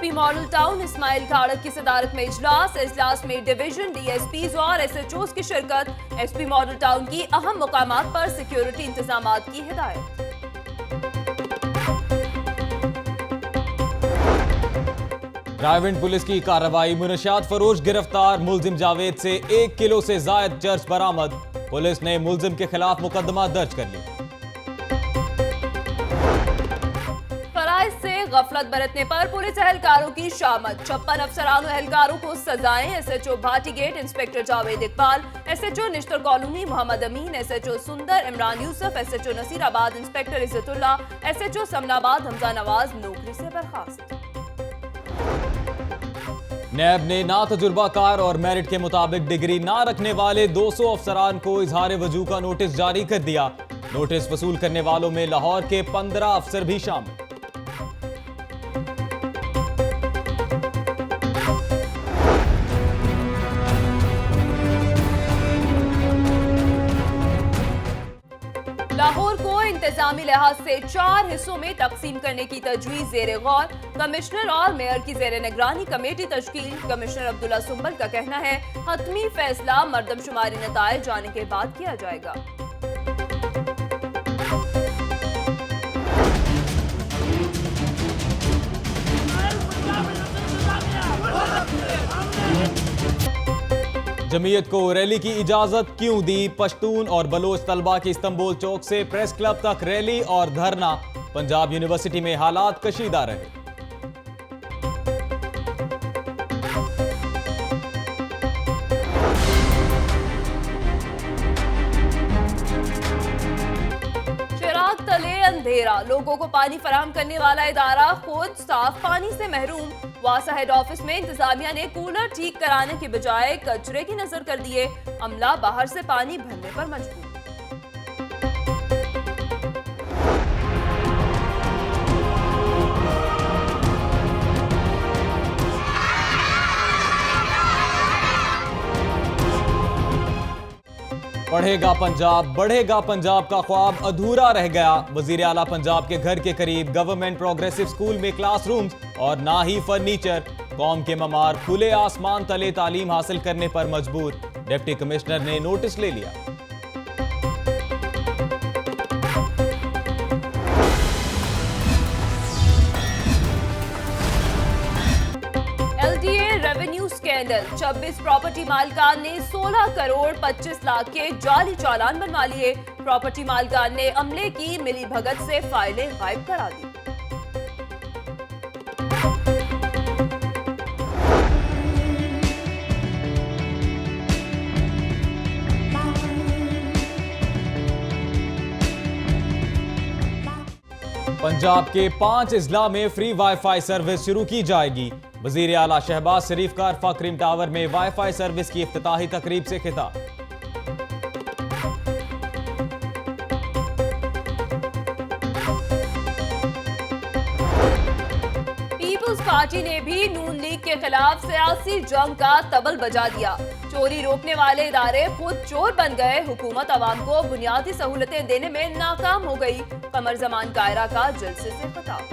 SP Model Town Ismail खाड़क की सदारत में इजलास में डिवीजन, डीएसपीज और एसएचओज की शिरकत। एसपी मॉडल टाउन की अहम मुकामात पर सिक्योरिटी इंतजामात की हिदायत। रायविंड पुलिस की कार्रवाई, मुनशियात फरोश गिरफ्तार, मुलजिम जावेद से 1 किलो से जायद चर्च बरामद। पुलिस ने मुलजिम के खिलाफ मुकदमा दर्ज कर लिया। फराइज से गफलत बरतने पर पुलिस एहलकारों की शामत, 56 अफसरान एहलकारों को सजाएं। SHO Bhatigate inspector Javed Iqbal, SHO Nishtar colony Mohammad Amin, SHO Sundar Imran Yousuf, SHO Nasirabad inspector Izzatullah, SHO Samanabad Hamza Nawaz नौकरी से बर्खास्त। नैब ने ना तजुर्बाकार और मेरिट के मुताबिक डिग्री ना रखने वाले 200 अफसरान को इजहार वजूह का नोटिस जारी कर दिया। नोटिस वसूल करने वालों में लाहौर के 15 अफसर भी शामिल। लाहौर को इंतजामी लिहाज से 4 हिस्सों में तकसीम करने की तजवीज ज़ेरे गौर, कमिश्नर और मेयर की ज़ेरे निगरानी कमेटी तश्कील। कमिश्नर अब्दुल्ला सुंबल का कहना है हतमी फैसला मर्दमशुमारी नताए जाने के बाद किया जाएगा। जमीयत को रैली की इजाजत क्यों दी? पश्तून और बलोच तलबा की इस्तांबुल चौक से प्रेस क्लब तक रैली और धरना। पंजाब यूनिवर्सिटी में हालात कशीदा रहे। चिराग तले अंधेरा, लोगों को पानी फराहम करने वाला इदारा खुद साफ पानी से महरूम। वासा हेड ऑफिस में इंतजामिया ने कूलर ठीक कराने की बजाय कचरे की नजर कर दिए। अमला बाहर से पानी भरने पर मजबूर। पढ़ेगा पंजाब, बढ़ेगा पंजाब का ख्वाब अधूरा रह गया। वजीर आला पंजाब के घर के करीब गवर्नमेंट प्रोग्रेसिव स्कूल में क्लासरूम्स और ना ही फर्नीचर। कौम के ममार खुले आसमान तले तालीम हासिल करने पर मजबूर। डिप्टी कमिश्नर ने नोटिस ले लिया। एलडीए रेवेन्यू स्कैंडल, 26 प्रॉपर्टी मालिकान ने 16 करोड़ 25 लाख के जाली चालान बनवा लिए। प्रॉपर्टी मालिकान ने अमले की मिली भगत से फाइलें गायब करा दी। पंजाब के 5 इजला में फ्री वाईफाई सर्विस शुरू की जाएगी। वजीर आला शहबाज शरीफ का फक्रीम टावर में वाईफाई सर्विस की इफ्तिताही तकरीब से खिताब। पीपुल्स पार्टी ने भी नून लीग के खिलाफ सियासी जंग का तबल बजा दिया। चोरी रोकने वाले इदारे खुद चोर बन गए। हुकूमत अवाम को बुनियादी सहूलतें देने में नाकाम हो गई। कमर जमान कायरा का जलसे से खिताब।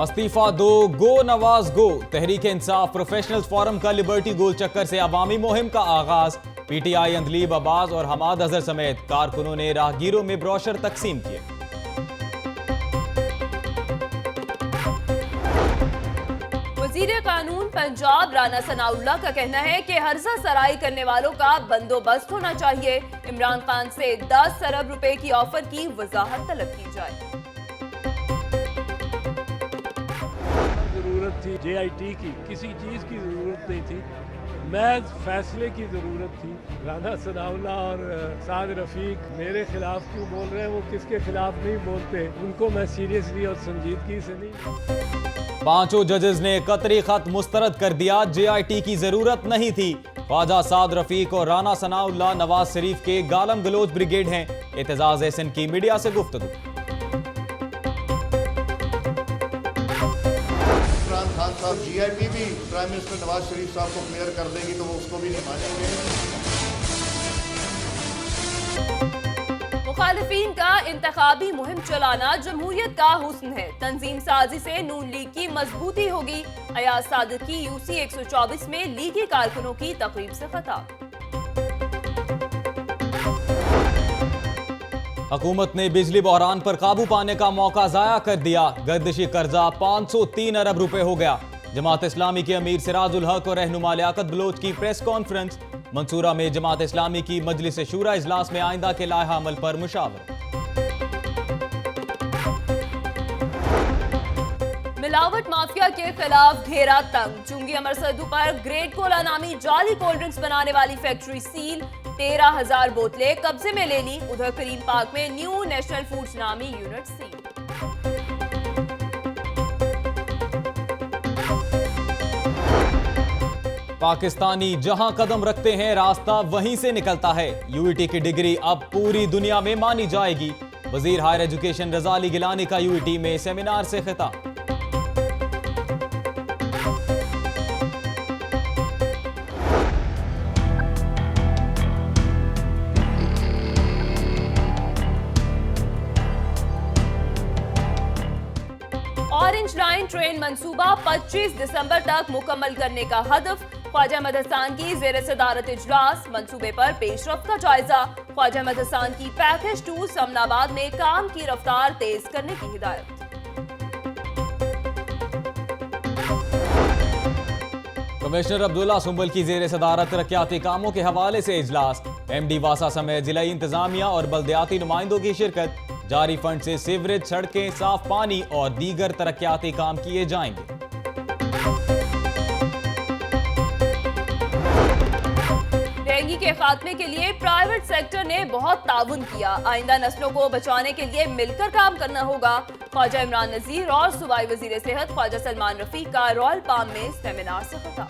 इस्तीफा दो, गो नवाज गो। तहरीक इंसाफ प्रोफेशनल्स फोरम का लिबर्टी गोल चक्कर से अवामी मुहिम का आगाज। पीटीआई अंदलीब अब्बास और हमाद अजहर समेत कारकुनों ने राहगीरों में ब्रोशर तकसीम किए। वजीर कानून पंजाब राना सनाउल्लाह का कहना है कि हर्जा सराई करने वालों का बंदोबस्त होना चाहिए। इमरान खान से 10 अरब रुपए की ऑफर की वजाहत तलब की जाए। जरूरत थी जेआईटी की, किसी चीज की जरूरत नहीं थी, महज फैसले की जरूरत थी। राना सनाउल्लाह और साद रफीक मेरे खिलाफ क्यों बोल रहे हैं? वो किसके खिलाफ नहीं बोलते, उनको मैं सीरियसली और संजीदगी से नहीं। 5 जजेस ने कतरी खत मुस्तरद कर दिया। जेआईटी की जरूरत नहीं थी। ख्वाजा साद रफीक और राना सनाउल्लाह नवाज शरीफ के गालम गलोच ब्रिगेड हैं। एतजाज एहसन की मीडिया से गुफ्तगू। खान साहब जीआईटी भी प्राइम मिनिस्टर नवाज शरीफ साहब को क्लियर कर देगी तो वो उसको भी नहीं मानेंगे। मुखालिफिन का इंतखाबी मुहिम चलाना जमहूरियत का हुस्न है। तंजीम साजी से नून लीग की मजबूती होगी। अयाज सादिक की यूसी 124 में लीगी कारकुनों की तकरीब से खिताब। हुकूमत ने बिजली बहरान पर काबू पाने का मौका जाया कर दिया। गर्दिशी कर्जा 503 अरब रुपए हो गया। जमात इस्लामी के अमीर सिराजुल हक और रहनुमा लियाकत बलोच की प्रेस कॉन्फ्रेंस। मंसूरा में जमात इस्लामी की मजलिस शूरा इजलास में आइंदा के लाहा अमल पर मुशावरा। मिलावट माफिया के खिलाफ घेरा तंग। चुंगी अमर सद्दू पर ग्रेट कोला नामी जाली कोल्ड ड्रिंक्स बनाने वाली फैक्ट्री सील। 13,000 बोतलें कब्जे में ले ली। उधर करीम पार्क में न्यू नेशनल फूड्स नामी यूनिट सील। पाकिस्तानी जहां कदम रखते हैं रास्ता वहीं से निकलता है। यूईटी की डिग्री अब पूरी दुनिया में मानी जाएगी। वजीर हायर एजुकेशन रजा अली गिलानी का यूईटी में सेमिनार से खिताब। ऑरेंज लाइन ट्रेन मंसूबा 25 दिसंबर तक मुकम्मल करने का हदफ। ख्वाजा अहमद हसन की ज़ेर सदारत इजलास। मंसूबे पर पेशरफ्त का जायजा। ख्वाजा अहमद हसन की पैकेज 2 समनाबाद में काम की रफ्तार तेज करने की हिदायत। कमिश्नर अब्दुल्ला सुंबल की ज़ेर सदारत तरक्याती कामों के हवाले से इजलास। एमडी वासा समेत जिला इंतजामिया और बल्दियाती नुमाइंदों की शिरकत। जारी फंड से सीवरेज, सड़कें, साफ पानी और दीगर तरक्याती काम किए जाएंगे। डेंगू के खात्मे के लिए प्राइवेट सेक्टर ने बहुत ताउन किया। आइंदा नस्लों को बचाने के लिए मिलकर काम करना होगा। ख्वाजा इमरान नजीर और सूबाई वजीर सेहत ख्वाजा सलमान रफीक का रॉयल पाम में सेमिनार से खिताब।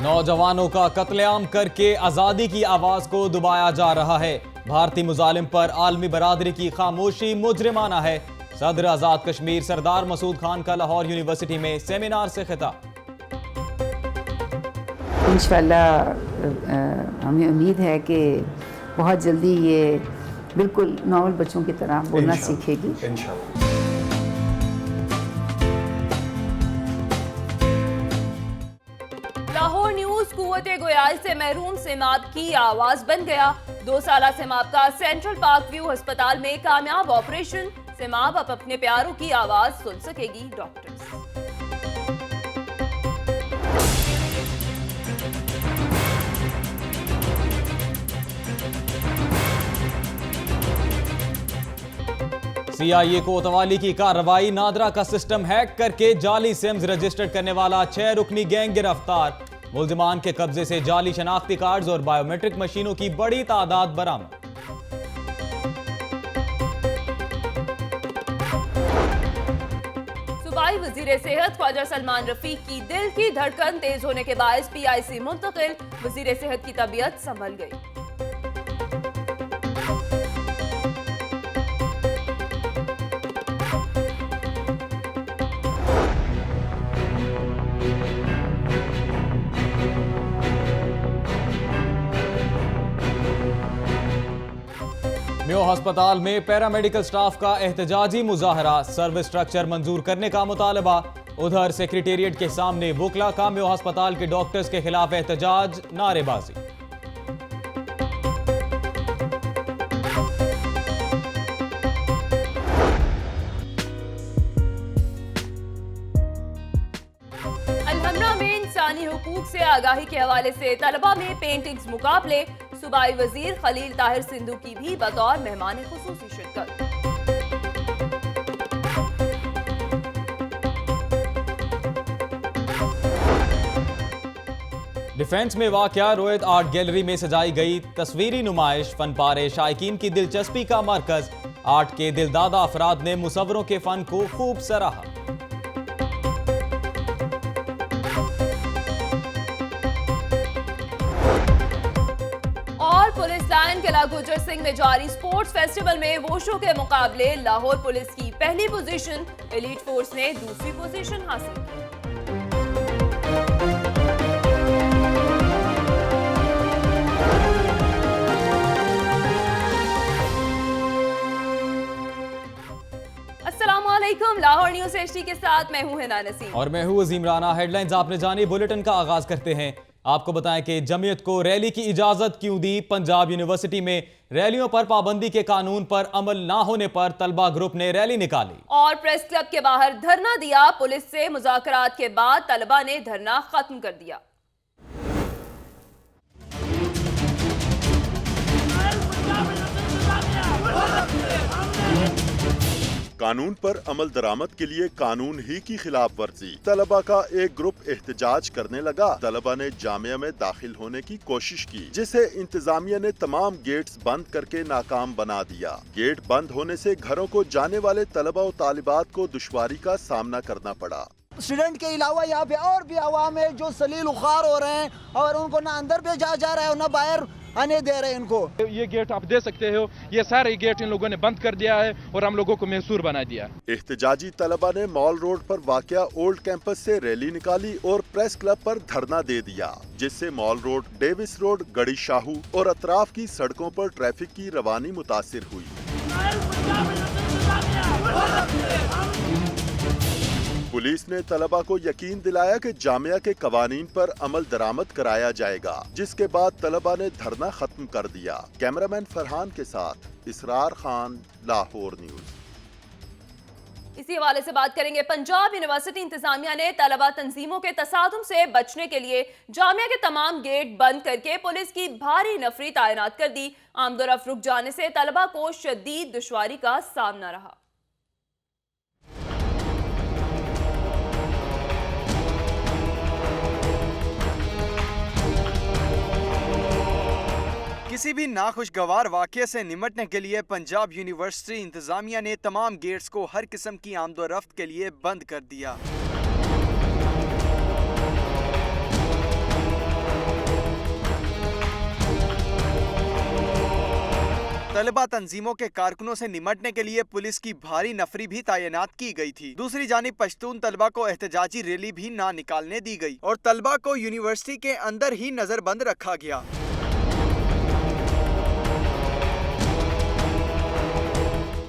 नौजवानों का कत्लेआम करके आजादी की आवाज को दबाया जा रहा है। भारतीय मुजालिम पर आलमी बरादरी की खामोशी मुजरिमाना है। सदर आजाद कश्मीर सरदार मसूद खान का लाहौर यूनिवर्सिटी में सेमिनार से खिताब। इंशाअल्लाह हमें उम्मीद है कि बहुत जल्दी ये बिल्कुल नॉर्मल बच्चों की तरह बोलना सीखेगी। लाहौर न्यूज कुव्वते गोयाल से महरूम सिमाब की आवाज बन गया। 2 साला सिमाब का सेंट्रल पार्क व्यू अस्पताल में कामयाब ऑपरेशन। सिमाब अब अपने प्यारों की आवाज सुन सकेगी। डॉक्टर्स सीआईए कोतवाली की कार्रवाई। नादरा का सिस्टम हैक करके जाली सिम्स रजिस्टर्ड करने वाला 6 रुकनी गैंग गिरफ्तार। मुल्जिमान के कब्जे से जाली शनाख्ती कार्ड्स और बायोमेट्रिक मशीनों की बड़ी तादाद बरामद। सूबाई वजीर सेहत ख्वाजा सलमान रफीक की दिल की धड़कन तेज होने के बायस PIC मुंतकिल। वजीर सेहत की तबीयत संभल गई। म्यो अस्पताल में पैरामेडिकल स्टाफ का एहतजाजी मुजाहरा। सर्विस स्ट्रक्चर मंजूर करने का मुतालबा। उधर सेक्रेटेरिएट के सामने वकला का म्यो अस्पताल के डॉक्टर्स के खिलाफ एहतजाज, नारेबाजी। अलहमरा में इंसानी हुकूक से आगाही के हवाले से तलबा में पेंटिंग्स मुकाबले। सूबाई वजीर खलील ताहिर सिंधु की भी बतौर मेहमान खुसूसी शिरकत। डिफेंस में वाक़या रोहित आर्ट गैलरी में सजाई गई तस्वीरी नुमाइश। फन पारे शायकीन की दिलचस्पी का मरकज। आर्ट के दिलदादा अफराद ने मुसव्वरों के फन को खूब सराहा। लायन किला गुजर सिंह में जारी स्पोर्ट्स फेस्टिवल में वोशो के मुकाबले लाहौर पुलिस की पहली पोजीशन, एलीट फोर्स ने दूसरी पोजीशन हासिल की। अस्सलामुअलैकुम, लाहौर न्यूज़ एचडी के साथ मैं हूं हिना नसीम और मैं हूं अजीम राना। हेडलाइंस आपने जानी, बुलेटिन का आगाज करते हैं। आपको बताएं कि जमीयत को रैली की इजाजत क्यों दी। पंजाब यूनिवर्सिटी में रैलियों पर पाबंदी के कानून पर अमल ना होने पर तलबा ग्रुप ने रैली निकाली और प्रेस क्लब के बाहर धरना दिया। पुलिस से मुज़ाकरात के बाद तलबा ने धरना खत्म कर दिया। कानून पर अमल दरामद के लिए कानून ही की खिलाफ वर्जी। तलबा का एक ग्रुप एहतजाज करने लगा। तलबा ने जामिया में दाखिल होने की कोशिश की, जिसे इंतजामिया ने तमाम गेट्स बंद करके नाकाम बना दिया। गेट बंद होने से घरों को जाने वाले तलबा और तालिबात को दुश्वारी का सामना करना पड़ा। स्टूडेंट के अलावा यहाँ पे और भी आवाम है जो सलील उखार हो रहे हैं और उनको ना अंदर भेजा जा रहा है और ना बाहर आने दे रहे हैं इनको। ये गेट आप दे सकते हो, ये सारे गेट इन लोगों ने बंद कर दिया है और हम लोगों को महसूर बना दिया। एहतजाजी तलबा ने मॉल रोड पर वाक़या ओल्ड कैंपस से रैली निकाली और प्रेस क्लब पर धरना दे दिया, जिससे मॉल रोड, डेविस रोड, गड़ी शाहू और अतराफ की सड़कों पर ट्रैफिक की रवानी मुतासिर हुई। पुलिस ने तलबा को यकीन दिलाया कि जामिया के कवानीन पर अमल दरामद कराया जाएगा, जिसके बाद तलबा ने धरना खत्म कर दिया। कैमरामैन फरहान के साथ इसरार खान, लाहौर न्यूज़। इसी हवाले से बात करेंगे। पंजाब यूनिवर्सिटी इंतजामिया ने तलबा तंजीमों के तसादुम से बचने के लिए जामिया के तमाम गेट बंद करके पुलिस की भारी नफरी तैनात कर दी। आमदोरफ्त रुक जाने से तलबा को शदीद दुश्वारी का सामना रहा। किसी भी नाखुशगवार वाक़ये से निमटने के लिए पंजाब यूनिवर्सिटी इंतजामिया ने तमाम गेट्स को हर किस्म की आमदोरफ्त के लिए बंद कर दिया। तलबा तंजीमों के कारकुनों से निमटने के लिए पुलिस की भारी नफरी भी तैनात की गई थी। दूसरी जानिब पश्तून तलबा को एहतजाजी रैली भी ना निकालने दी गई और तलबा को यूनिवर्सिटी के अंदर ही नजरबंद रखा गया।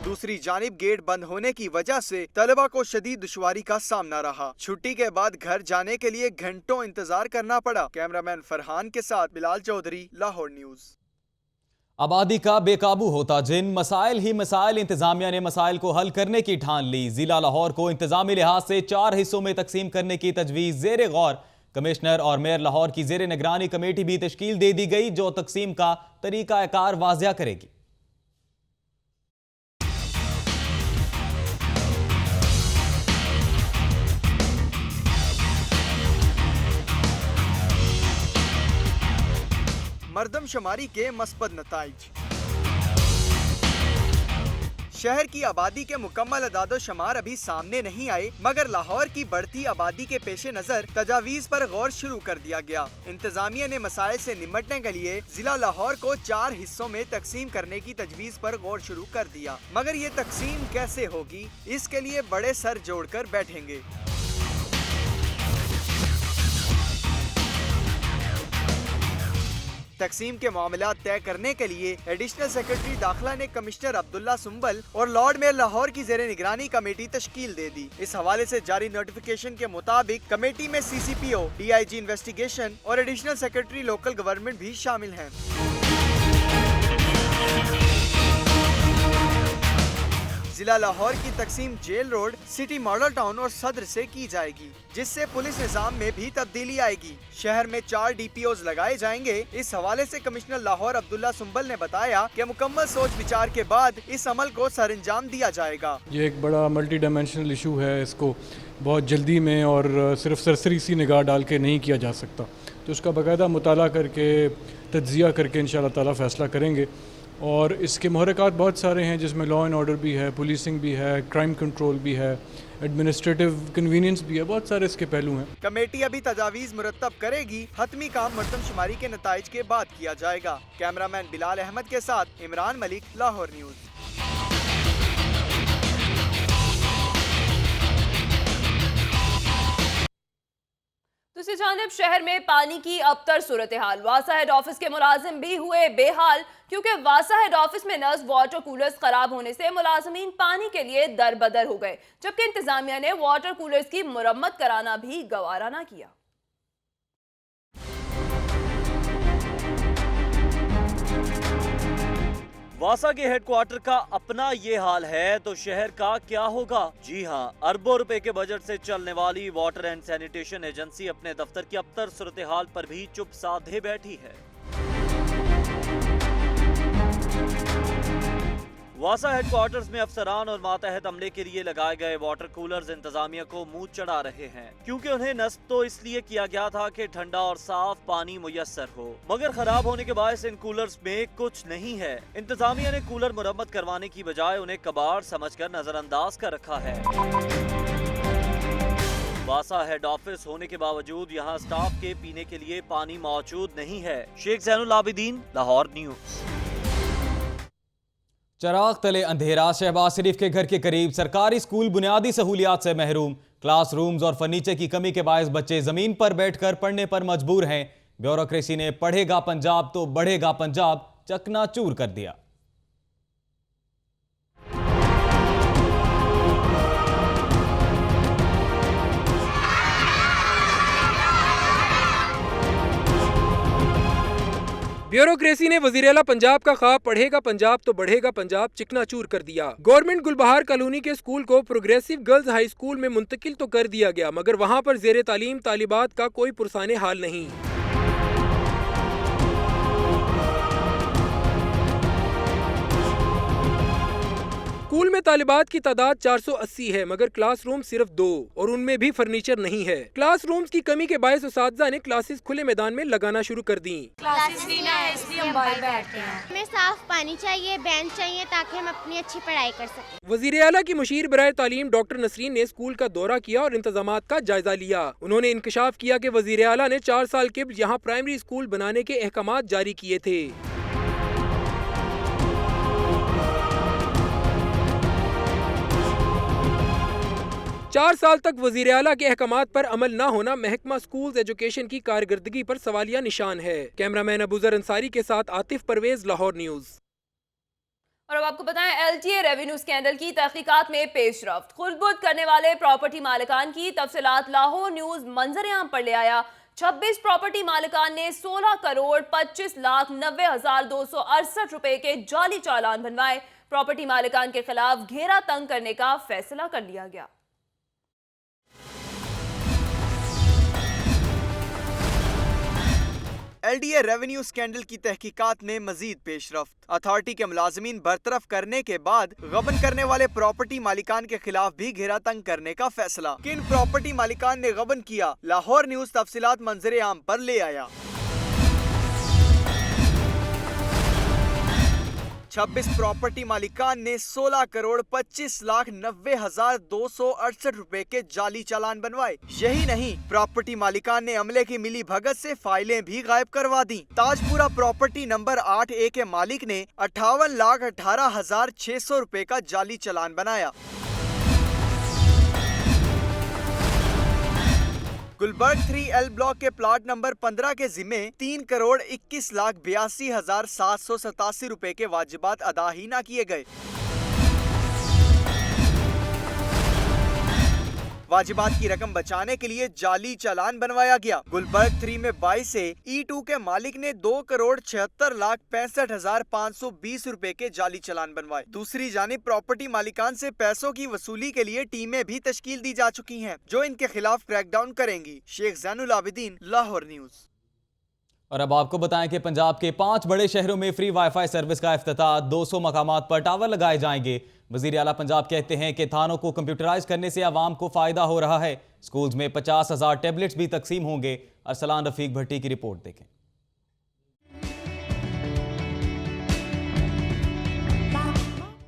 दूसरी जानिब गेट बंद होने की वजह से तलबा को शदीद दुश्वारी का सामना रहा। छुट्टी के बाद घर जाने के लिए घंटों इंतजार करना पड़ा। कैमरामैन फरहान के साथ बिलाल चौधरी, लाहौर न्यूज़। आबादी का बेकाबू होता जिन मसाइल ही मसाइल, इंतजामिया ने मसाइल को हल करने की ठान ली। जिला लाहौर को इंतजामी लिहाज से 4 हिस्सों में तकसीम करने की तजवीज़ ज़ेरे गौर। कमिश्नर और मेयर लाहौर की ज़ेरे निगरानी कमेटी भी तश्कील दे दी गई, जो तकसीम का तरीक़ाकार वाज़िया करेगी। मरदमशुमारी के मस्बत नताइज। शहर की आबादी के मुकम्मल अदादो-शुमार अभी सामने नहीं आए, मगर लाहौर की बढ़ती आबादी के पेश नजर तजावीज़ पर गौर शुरू कर दिया गया। इंतजामिया ने मसाइल से निमटने के लिए जिला लाहौर को 4 हिस्सों में तकसीम करने की तजवीज़ पर गौर शुरू कर दिया, मगर ये तकसीम कैसे होगी, इसके लिए बड़े सर जोड़कर बैठेंगे। तकसीम के मामला तय करने के लिए एडिशनल सेक्रेटरी दाखिला ने कमिश्नर अब्दुल्ला सुंबल और लॉर्ड मेयर लाहौर की ज़ेरे निगरानी कमेटी तश्कील दे दी। इस हवाले से जारी नोटिफिकेशन के मुताबिक कमेटी में CCPO, DIG इन्वेस्टिगेशन और एडिशनल सेक्रेटरी लोकल गवर्नमेंट भी शामिल हैं। जिला लाहौर की तकसीम jail road, city model town और सदर से की जाएगी, जिससे पुलिस निजाम में भी तब्दीली आएगी। शहर में 4 DPOs लगाए जाएंगे। इस हवाले से कमिश्नर लाहौर अब्दुल्ला सुंबल ने बताया कि मुकम्मल सोच विचार के बाद इस अमल को सरअंजाम दिया जाएगा। ये एक बड़ा मल्टी डायमेंशनल इशू है, इसको बहुत जल्दी में और सिर्फ सरसरी सी निगाह डाल के नहीं किया जा सकता, तो उसका बाकायदा मुताला करके तज्जिया करके इंशाअल्लाह ताला फैसला करेंगे और इसके महरक़ात बहुत सारे हैं जिसमें लॉ एंड ऑर्डर भी है, पुलिसिंग भी है, क्राइम कंट्रोल भी है, एडमिनिस्ट्रेटिव कन्वीनियंस भी है, बहुत सारे इसके पहलू हैं। कमेटी अभी तजावीज़ मुरतब करेगी, हतमी काम मरदमशुमारी के नताइज के बाद किया जाएगा। कैमरामैन बिलाल अहमद के साथ इमरान मलिक, लाहौर न्यूज़। दूसरी जानिब शहर में पानी की अबतर सूरत हाल। वासा हेड ऑफिस के मुलाजिम भी हुए बेहाल, क्योंकि वासा हेड ऑफिस में नस्ब वाटर कूलर्स खराब होने से मुलाजमीन पानी के लिए दर बदर हो गए, जबकि इंतजामिया ने वाटर कूलर्स की मुरम्मत कराना भी गवारा ना किया। वासा के हेडक्वार्टर का अपना ये हाल है तो शहर का क्या होगा? जी हां, अरबों रुपए के बजट से चलने वाली वाटर एंड सैनिटेशन एजेंसी अपने दफ्तर की अबतर सूरत हाल पर भी चुप साधे बैठी है। वासा हेडक्वार्टर्स में अफसरान और मातहत अमले के लिए लगाए गए वाटर कूलर्स इंतजामिया को मुंह चढ़ा रहे हैं, क्योंकि उन्हें नस्ब तो इसलिए किया गया था कि ठंडा और साफ पानी मुयस्सर हो, मगर खराब होने के बायस इन कूलर्स में कुछ नहीं है। इंतजामिया ने कूलर मुरम्मत करवाने की बजाय उन्हें कबाड़ समझकर नजरअंदाज कर रखा है। वासा हेड ऑफिस होने के बावजूद यहाँ स्टाफ के पीने के लिए पानी मौजूद नहीं है। शेख ज़ैनुल आबिदीन, लाहौर न्यूज़। चराग तले अंधेरा। शहबाज शरीफ के घर के करीब सरकारी स्कूल बुनियादी सहूलियात से महरूम। क्लासरूम्स और फर्नीचर की कमी के बायस बच्चे जमीन पर बैठकर पढ़ने पर मजबूर हैं। ब्यूरोक्रेसी ने पढ़ेगा पंजाब तो बढ़ेगा पंजाब चकनाचूर कर दिया। ब्यूरोक्रेसी ने वज़ीर-ए-आला पंजाब का ख्वाब पढ़ेगा पंजाब तो बढ़ेगा पंजाब चिकनाचूर कर दिया। गवर्नमेंट गुलबहार कॉलोनी के स्कूल को प्रोग्रेसिव गर्ल्स हाई स्कूल में मुंतकिल तो कर दिया गया, मगर वहां पर ज़ेरे तालीम तालिबात का कोई पुरसाने हाल नहीं। स्कूल में तालिबात की तादाद 480 है, मगर क्लासरूम सिर्फ 2 और उनमें भी फर्नीचर नहीं है। क्लासरूम्स की कमी के बायस उस्तादजा ने क्लासेस खुले मैदान में लगाना शुरू कर दी। हमें साफ पानी चाहिए, बेंच चाहिए ताकि हम अपनी अच्छी पढ़ाई कर सकें। वज़ीर आला की मुशीर बराए तालीम डॉक्टर नसरीन ने स्कूल का दौरा किया और इंतजामात का जायजा लिया। उन्होंने इंकशाफ किया कि वज़ीर आला ने 4 साल के यहाँ प्राइमरी स्कूल बनाने के अहकामात जारी किए थे। 4 साल तक वज़ीर आला के अहकामात पर अमल न होना महकमा स्कूल्स एजुकेशन की कारकर्दगी पर सवालिया निशान है। कैमरामैन अबूजर अंसारी के साथ आतिफ परवेज, लाहौर न्यूज़। और अब आपको बताएं, LTA रेवेन्यू स्कैंडल की तहकीकात में पेशरफ्त। खुर्द-बुर्द करने वाले प्रॉपर्टी मालिकान की तफसीलात लाहौर न्यूज़ मंजर-ए-आम पर ले आया। 26 प्रॉपर्टी मालिकान ने 16 करोड़ 25 लाख 90,268 रुपए के जाली चालान बनवाए। प्रॉपर्टी मालिकान के खिलाफ घेरा तंग करने का फैसला कर लिया गया। LDA रेवेन्यू स्कैंडल की तहकीकात में मजीद पेशरफ्त। अथॉरिटी के मुलाजमीन बरतरफ करने के बाद गबन करने वाले प्रॉपर्टी मालिकान के खिलाफ भी घेरा तंग करने का फैसला। किन प्रॉपर्टी मालिकान ने गबन किया, लाहौर न्यूज़ तफसीलात मंजरे आम पर ले आया। 26 प्रॉपर्टी मालिकान ने 16 करोड़ 25 लाख 90,268 रुपए के जाली चालान बनवाए। यही नहीं, प्रॉपर्टी मालिकान ने अमले की मिली भगत से फाइलें भी गायब करवा दी। ताजपुरा प्रॉपर्टी नंबर 8A के मालिक ने 58,18,600 रुपए का जाली चालान बनाया। गुलबर्ग 3L ब्लॉक के प्लॉट नंबर 15 के जिम्मे 3 करोड़ 21 लाख 82,787 रुपए के वाजिबात अदा ही न किए गए। वाजिबात की रकम बचाने के लिए जाली चालान बनवाया गया। गुलबर्ग 3 में 22 से E2 के मालिक ने 2 करोड़ 76 लाख 65,520 रुपए के जाली चालान बनवाए। दूसरी जानिब प्रॉपर्टी मालिकान से पैसों की वसूली के लिए टीमें भी तश्कील दी जा चुकी हैं, जो इनके खिलाफ क्रैकडाउन करेंगी। शेख ज़ैनुल आबिदीन, लाहौर न्यूज़। और अब आपको बताएं कि पंजाब के 5 बड़े शहरों में फ्री वाईफाई सर्विस का इफ्तिताह। 200 मकामात पर टावर लगाए जाएंगे। वज़ीर आला पंजाब कहते हैं कि थानों को कंप्यूटराइज करने से आवाम को फायदा हो रहा है। स्कूल्स में 50,000 टैबलेट्स भी तकसीम होंगे। अरसलान रफीक भट्टी की रिपोर्ट देखें।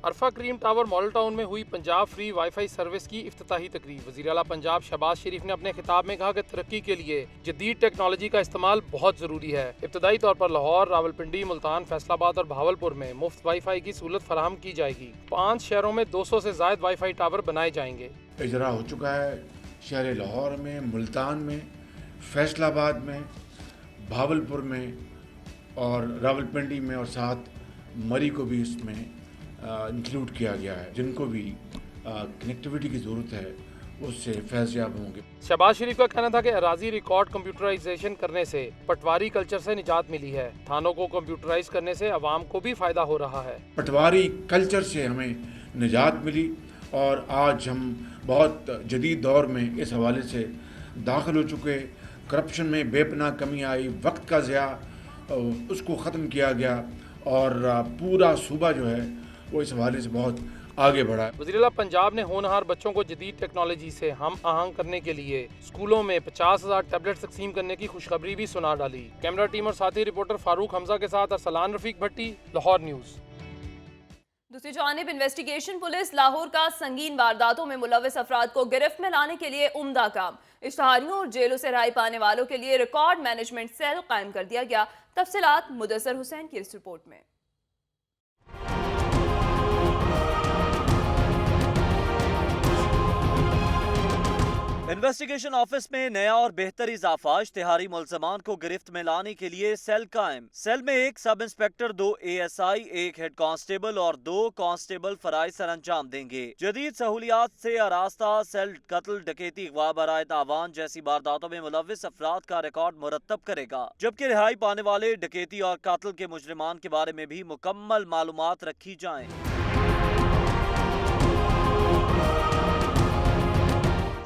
अरफा क्रीम टावर मॉडल टाउन में हुई पंजाब फ्री वाईफाई सर्विस की इफ्तिताही तकरीब। वज़ीर आला पंजाब शहबाज शरीफ ने अपने खिताब में कहा कि तरक्की के लिए जदीद टेक्नोलॉजी का इस्तेमाल बहुत जरूरी है। इब्तदाई तौर पर लाहौर, रावलपिंडी, मुल्तान, फैसलाबाद और भावलपुर में मुफ्त वाईफाई की सहूलत फराहम की जाएगी। 5 शहरों में 200 से ज्यादा वाईफाई टावर बनाए जाएंगे। इजरा हो चुका है शहर लाहौर में, मुल्तान में, फैसलाबाद में, भावलपुर में और रावलपिंडी में, और साथ मरी को भी इसमें इंक्लूड किया गया है। जिनको भी कनेक्टिविटी की ज़रूरत है उससे फैज़याब होंगे। शहबाज शरीफ का कहना था कि अराजी रिकॉर्ड कंप्यूटराइजेशन करने से पटवारी कल्चर से निजात मिली है। थानों को कंप्यूटराइज करने से अवाम को भी फायदा हो रहा है। पटवारी कल्चर से हमें निजात मिली और आज हम बहुत जदीद दौर में इस हवाले से दाखिल हो चुके। करप्शन में बेपनाह कमी आई, वक्त का ज़िया उसको ख़त्म किया गया और पूरा सूबा जो है वो इस हवाले से बहुत आगे बढ़ा है। वज़ीर आला पंजाब ने होनहार बच्चों को जदीद टेक्नोलॉजी से हम आहंग करने के लिए स्कूलों में 50,000 टैबलेट तकसीम करने की खुशखबरी भी सुना डाली। कैमरा टीम और साथी रिपोर्टर फारूक हमजा के साथ अरसलान रफीक भट्टी, लाहौर न्यूज़। दूसरी जानिब इन्वेस्टिगेशन पुलिस लाहौर का संगीन वारदातों में मुलविस अफराद को गिरफ्त में लाने के लिए उम्दा काम। इश्तहारियों और जेलों से रिहाई पाने वालों के लिए रिकॉर्ड मैनेजमेंट सेल कायम कर दिया गया। तफसीलात मुदस्सर हुसैन की इस रिपोर्ट में। इन्वेस्टिगेशन ऑफिस में नया और बेहतर इजाफा। इश्तिहारी मुल्ज़मान को गिरफ्त में लाने के लिए सेल कायम। सेल में 1 sub inspector, 2 ASI, 1 head constable और 2 कांस्टेबल फराइज सर अंजाम देंगे। जदीद सहूलियात से आरास्ता सेल कत्ल, डकैती, अगवा, बराए तावान जैसी वारदातों में मुलविस अफराद का रिकॉर्ड मुरतब करेगा, जबकि रिहाई पाने वाले डकैती और कत्ल के मुजरिमान के बारे में भी मुकम्मल मालूमात रखी जाएं।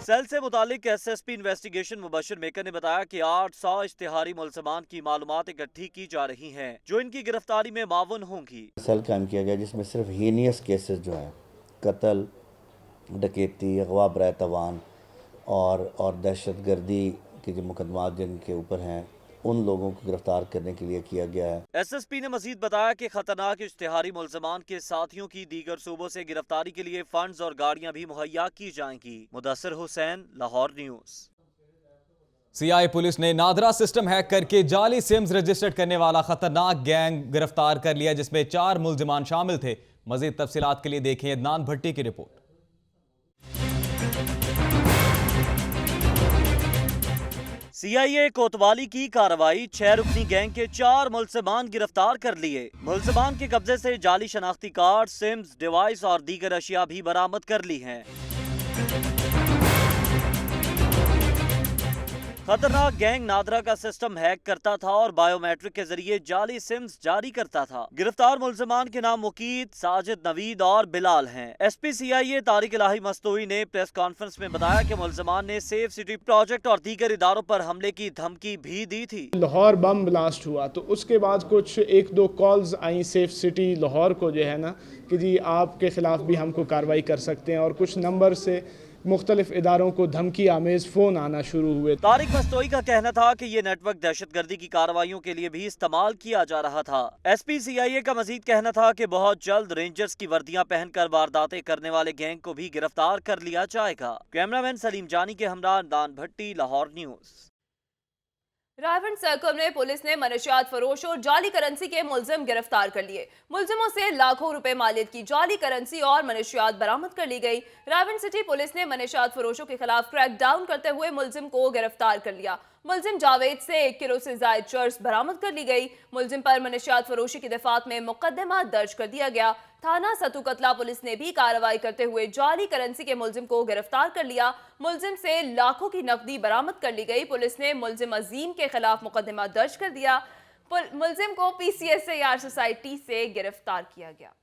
सेल से मुतालिक SSP इन्वेस्टिगेशन मुबशिर मेकर ने बताया कि 800 इश्तिहारी मुल्ज़मान की मालूमात इकट्ठी की जा रही हैं जो इनकी गिरफ्तारी में मावन होंगी। सेल कायम किया गया जिसमें सिर्फ हीनियस केसेस जो हैं, कत्ल, डकैती, अगवा, बराए तवान और दहशतगर्दी के जो मुकदमात जिनके ऊपर हैं उन लोगों को गिरफ्तार करने के लिए किया गया है। SSP ने मजीद बताया कि खतरनाक इश्तिहारी मुल्ज़मान के साथियों की दीगर सूबों से गिरफ्तारी के लिए फंड्स और गाड़ियां भी मुहैया की जाएंगी। Mudassar Hussain, Lahore news. CI police ने नादरा सिस्टम हैक करके जाली सिम्स रजिस्टर्ड करने वाला खतरनाक गैंग गिरफ्तार कर लिया, जिसमें 4 मुल्ज़िमान शामिल थे। मजीद तफसीलात के लिए देखें अदनान भट्टी की रिपोर्ट। CIA कोतवाली की कार्रवाई। 6 रुकनी गैंग के 4 मुल्ज़िमान गिरफ्तार कर लिए। मुल्ज़िमान के कब्जे से जाली शनाख्ती कार्ड, सिम्स, डिवाइस और दीगर अशिया भी बरामद कर ली हैं। खतरनाक गैंग नादरा का सिस्टम हैक करता था और बायोमेट्रिक के जरिए जाली सिम्स जारी करता था। गिरफ्तार मुल्ज़िमान के नाम मुकीद, साजिद, नवीद और बिलाल हैं। SP CIA तारिक इलाही मस्तूई ने प्रेस कॉन्फ्रेंस में बताया कि मुल्ज़िमान ने सेफ सिटी प्रोजेक्ट और दीगर इदारों पर हमले की धमकी भी दी थी। लाहौर बम ब्लास्ट हुआ तो उसके बाद कुछ 1-2 कॉल्स आई सेफ सिटी लाहौर को, जो है ना कि जी आपके खिलाफ भी हमको कार्रवाई कर सकते हैं, और कुछ नंबर से मुख्तलिफ इदारों को धमकी आमेज फ़ोन आना शुरू हुए। तारिक मस्तोई का कहना था कि ये नेटवर्क दहशतगर्दी की कार्रवाइयों के लिए भी इस्तेमाल किया जा रहा था। SP CIA का मजीद कहना था कि बहुत जल्द रेंजर्स की वर्दियां पहनकर वारदातें करने वाले गैंग को भी गिरफ्तार कर लिया जाएगा। कैमरामैन सलीम जानी के हमरा दान भट्टी, लाहौर न्यूज़। रायवंड सर्कल में पुलिस ने मनशियात फरोश और जाली करेंसी के मुल्जिम गिरफ्तार कर लिए। मुल्जिमों से लाखों रुपए मालियत की जाली करेंसी और मनशियात बरामद कर ली गई। रायवंड सिटी पुलिस ने मनशियात फरोशों के खिलाफ क्रैकडाउन करते हुए मुल्जिम को गिरफ्तार कर लिया। मुल्जिम जावेद से 1 किलो से जायद चर्स बरामद कर ली गई। मुल्जिम पर मनशियात फरोशी की दफात में मुकदमा दर्ज कर दिया गया। थाना सतू कतला पुलिस ने भी कार्रवाई करते हुए जाली करेंसी के मुल्जिम को गिरफ्तार कर लिया। मुल्जिम से लाखों की नकदी बरामद कर ली गई। पुलिस ने मुल्जिम अजीम के खिलाफ मुकदमा दर्ज कर दिया। मुल्जिम को PCSAR सोसाइटी से गिरफ्तार किया गया।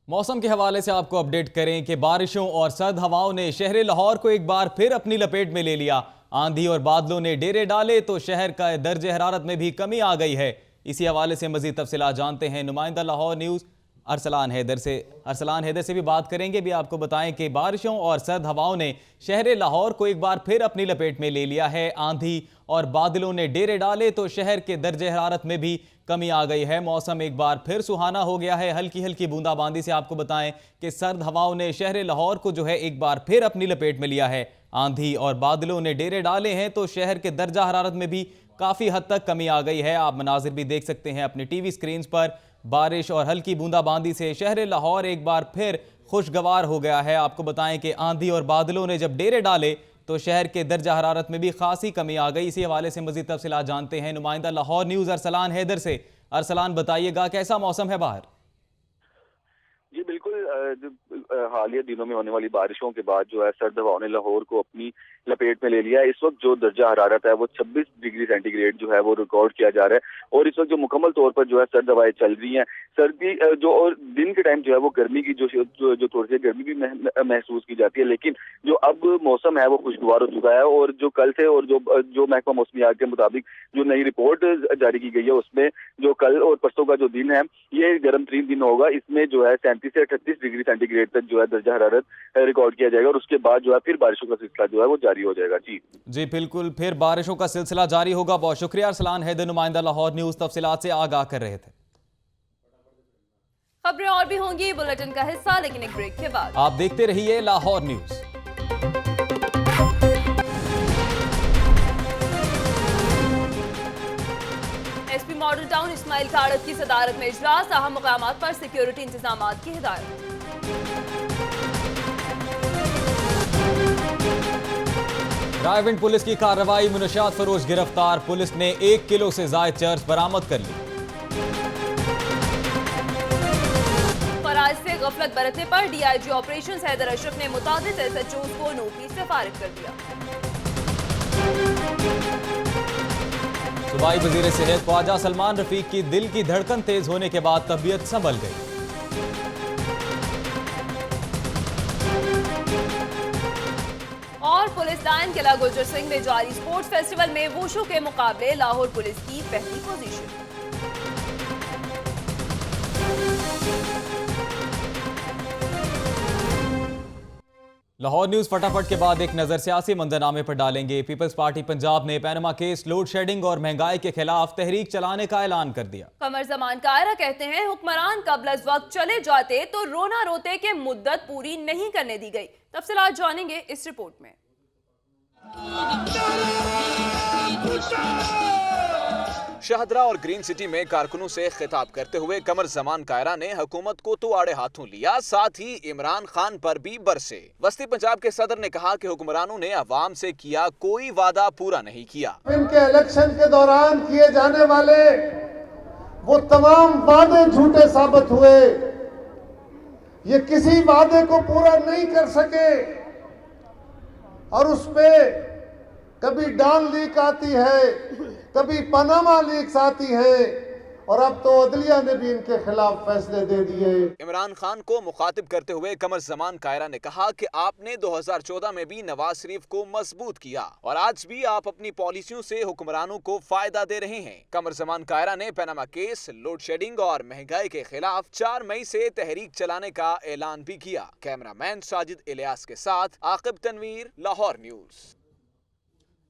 मौसम के हवाले से आपको अपडेट करें कि बारिशों और सर्द हवाओं ने शहर लाहौर को एक बार फिर अपनी लपेट में ले लिया। आंधी और बादलों ने डेरे डाले तो शहर का दर्जे हरारत में भी कमी आ गई है। इसी हवाले से मजीद तफसीलात जानते हैं नुमाइंदा लाहौर न्यूज़ अरसलान हैदर से भी बात करेंगे। भी आपको बताएं कि बारिशों और सर्द हवाओं ने शहर लाहौर को एक बार फिर अपनी लपेट में ले लिया है। आंधी और बादलों ने डेरे डाले तो शहर के दर्जे हरारत में भी कमी आ गई है। मौसम एक बार फिर सुहाना हो गया है। हल्की हल्की बूंदाबांदी से आपको बताएं कि सर्द हवाओं ने शहर लाहौर को जो है एक बार फिर अपनी लपेट में लिया है। आंधी और बादलों ने डेरे डाले हैं तो शहर के दर्जा हरारत में भी काफ़ी हद तक कमी आ गई है। आप मनाजिर भी देख सकते हैं अपनी टीवी स्क्रीन पर। बारिश और हल्की बूंदाबांदी से शहर लाहौर एक बार फिर खुशगवार हो गया है। आपको बताएं कि आंधी और बादलों ने जब डेरे डाले तो शहर के दर्जा हरारत में भी खासी कमी आ गई। इसी हवाले से मज़ीद तफसीलात जानते हैं नुमाइंदा लाहौर न्यूज़ अरसलान हैदर से। अरसलान, बताइएगा कैसा मौसम है बाहर? जी बिल्कुल, हालिया दिनों में होने वाली बारिशों के बाद जो है सर्द हवाओं ने लाहौर को अपनी लपेट में ले लिया है। इस वक्त जो दर्जा हरारत है वो 26 डिग्री सेंटीग्रेड जो है वो रिकॉर्ड किया जा रहा है और इस वक्त जो मुकम्मल तौर पर जो है सर्द हवाएं चल रही हैं। सर्दी जो और दिन के टाइम जो है वो गर्मी की जो थोड़ी सी गर्मी भी महसूस की जाती है, लेकिन जो अब मौसम है वो खुशगवार हो चुका है। और जो कल से और जो महकमा मौसमियात के मुताबिक जो नई रिपोर्ट जारी की गई है उसमें जो कल और परसों का जो दिन है ये गर्म तरीन दिन होगा। इसमें जो है 37 से 38 डिग्री सेंटीग्रेड तक जो है दर्जा हरारत रिकॉर्ड किया जाएगा और उसके बाद जो है फिर बारिशों का सिलसिला जो है वो जारी हो जाएगा। जी बिल्कुल, फिर बारिशों का सिलसिला जारी होगा। बहुत शुक्रिया अरसलान हैदर, नुमाइंदा लाहौर न्यूज़ तफसीलात से आगाह कर रहे थे। खबरें और भी होंगी बुलेटिन का हिस्सा, लेकिन एक ब्रेक के बाद। आप देखते रहिए Lahore news. SP Model Town Ismail काड़त की सदारत में इजलास, अहम मकामात पर सिक्योरिटी इंतजामात की हिदायत। रायविंड पुलिस की कार्रवाई, मुनशियात फरोश गिरफ्तार। पुलिस ने 1 किलो से ज्यादा चर्स बरामद कर ली। फराइज से गफलत बरतने पर डीआईजी ऑपरेशंस हैदर अशरफ ने मुतादिद एसएचओ को नोटिस से फारिग कर दिया। सूबाई वजीर सेहत ख्वाजा सलमान रफीक की दिल की धड़कन तेज होने के बाद तबीयत संभल गई। और पुलिस लाइन किला गुलजर सिंह में जारी स्पोर्ट्स फेस्टिवल में वुशु के मुकाबले लाहौर पुलिस की पहली पोजीशन। लाहौर न्यूज़ फटाफट के बाद एक नजर सियासी मंजरनामे पर डालेंगे। पीपल्स पार्टी पंजाब ने पैनमा केस, लोड शेडिंग और महंगाई के खिलाफ तहरीक चलाने का ऐलान कर दिया। कमर जमान कायरा कहते हैं हुक्मरान कबल अज वक्त चले जाते तो रोना रोते के मुद्दत पूरी नहीं करने दी गई। तफसीलात जानेंगे इस रिपोर्ट में। शाहदरा और ग्रीन सिटी में कारकुनों से खिताब करते हुए कमर जमान कायरा ने हुकूमत को तो आड़े हाथों लिया, साथ ही इमरान खान पर भी बरसे। वस्ती पंजाब के सदर ने कहा कि हुक्मरानों ने अवाम से किया कोई वादा पूरा नहीं किया। इनके इलेक्शन के दौरान किए जाने वाले वो तमाम वादे झूठे साबित हुए। ये किसी वादे को पूरा नहीं कर सके और उस पे कभी डॉन लीक आती है, कभी पनामा लीक्स आती है और अब तो अदलिया ने भी इनके खिलाफ फैसले दे दिए। इमरान खान को मुखातिब करते हुए कमर जमान कायरा ने कहा कि आपने 2014 में भी नवाज शरीफ को मजबूत किया और आज भी आप अपनी पॉलिसियों से हुक्मरानों को फायदा दे रहे हैं। कमर जमान कायरा ने पैनामा केस, लोड शेडिंग और महंगाई के खिलाफ 4 मई से तहरीक चलाने का ऐलान भी किया। कैमरामैन साजिद इलियास के साथ आकिब तनवीर, लाहौर न्यूज़।